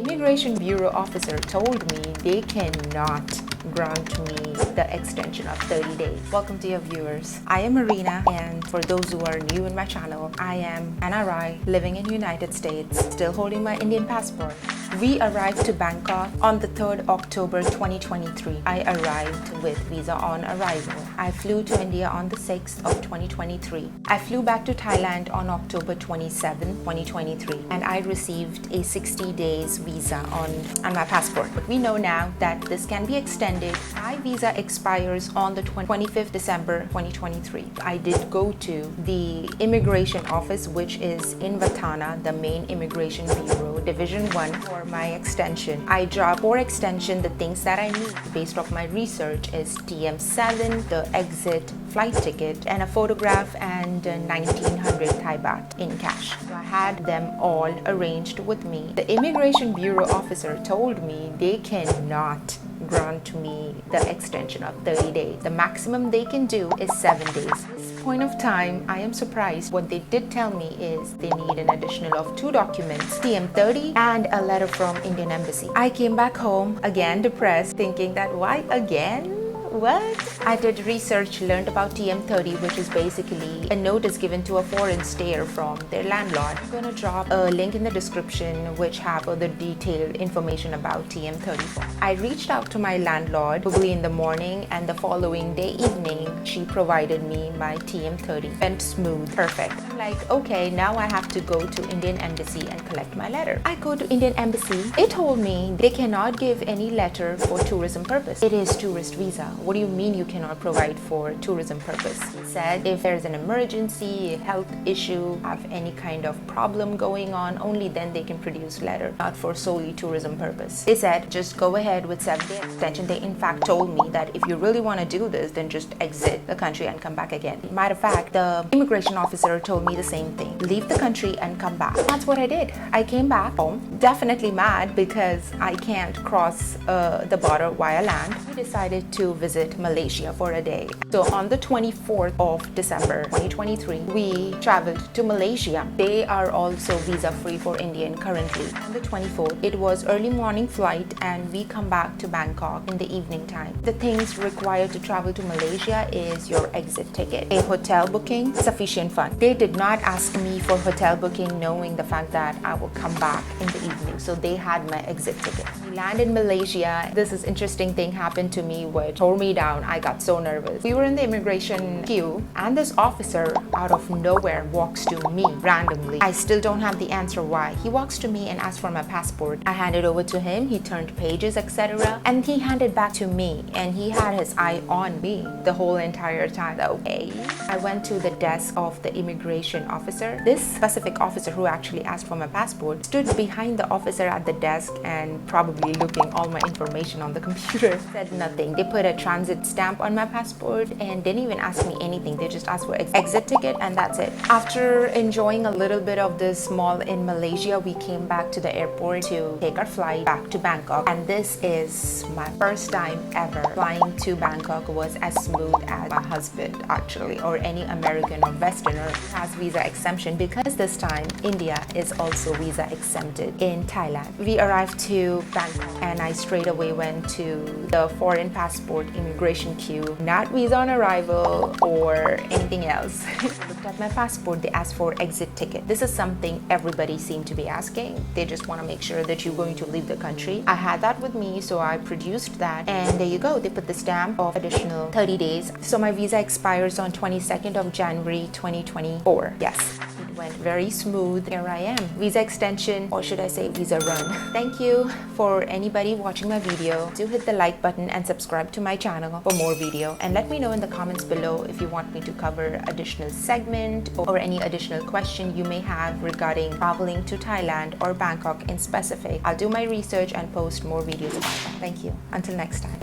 Immigration Bureau officer told me they cannot grant me the extension of 30 days. Welcome to your viewers. I am Marina, and for those who are new in my channel, I am NRI living in United States, still holding my Indian passport. We arrived to Bangkok on the 3rd October 2023. I arrived with visa on arrival. I flew to India on the 6th of 2023. I flew back to Thailand on October 27, 2023, and I received a 60 days visa on my passport. But we know now that this can be extended. My visa expires on the 25th December 2023. I did go to the immigration office, which is in Vatana, the main immigration bureau, Division 1, for my extension. I dropped for extension the things that I need based off my research is TM7, the exit flight ticket, and a photograph, and 1900 Thai baht in cash. So I had them all arranged with me. The immigration bureau officer told me they cannot grant me the extension of 30 days. The maximum they can do is 7 days. At this point of time, I am surprised. What they did tell me is they need an additional of 2 documents, TM30 and a letter from Indian Embassy. I came back home again depressed, thinking that why again? What? I did research, learned about TM30, which is basically a notice given to a foreign stayer from their landlord. I'm going to drop a link in the description which have other detailed information about TM30. I reached out to my landlord probably in the morning, and the following day evening she provided me my TM30. Went smooth, perfect. I'm like, okay, now I have to go to Indian Embassy and collect my letter. I go to Indian Embassy. It told me they cannot give any letter for tourism purpose. It is tourist visa. What do you mean you cannot provide for tourism purpose? He said if there's an emergency, a health issue, have any kind of problem going on, only then they can produce letter, not for solely tourism purpose. They said just go ahead with 7-day extension. They in fact told me that if you really want to do this, then just exit the country and come back again. Matter of fact, the immigration officer told me the same thing. Leave the country and come back. That's what I did. I came back home, definitely mad because I can't cross the border via land. We decided to visit Malaysia for a day. So on the 24th of December 2023, we traveled to Malaysia. They are also visa free for Indian currently. On the 24th, it was early morning flight, and we come back to Bangkok in the evening time. The things required to travel to Malaysia is your exit ticket, a hotel booking, sufficient funds. They did not ask me for hotel booking, knowing the fact that I will come back in the evening. So they had my exit ticket. We landed in Malaysia. This is interesting thing happened to me which tore me down. I got so nervous. We were in the immigration queue, and this officer out of nowhere walks to me randomly. I still don't have the answer why. He walks to me and asks for my passport. I handed over to him. He turned pages, etc., and he handed back to me, and he had his eye on me the whole entire time. Okay. I went to the desk of the immigration officer. This specific officer who actually asked for my passport stood behind the officer at the desk and probably looking all my information on the computer. Said nothing. They put a transit stamp on my passport and didn't even ask me anything. They just asked for exit ticket, and that's it. After enjoying a little bit of this mall in Malaysia, we came back to the airport to take our flight back to Bangkok, and this is my first time ever flying to Bangkok. Was as smooth as my husband actually, or any American or Westerner who has visa exemption, because this time India is also visa exempted in Thailand. We arrived to Bangkok, and I straight away went to the foreign passport immigration queue, not visa on arrival or anything else. I looked at my passport. They asked for exit ticket. This is something everybody seemed to be asking. They just want to make sure that you're going to leave the country. I had that with me, so I produced that, and there you go. They put the stamp of additional 30 days. So my visa expires on 22nd of January 2024. Yes. Went very smooth. Here I am. Visa extension, or should I say visa run. Thank you for anybody watching my video. Do hit the like button and subscribe to my channel for more video, and let me know in the comments below if you want me to cover additional segment or any additional question you may have regarding traveling to Thailand or Bangkok in specific. I'll do my research and post more videos about that. Thank you. Until next time.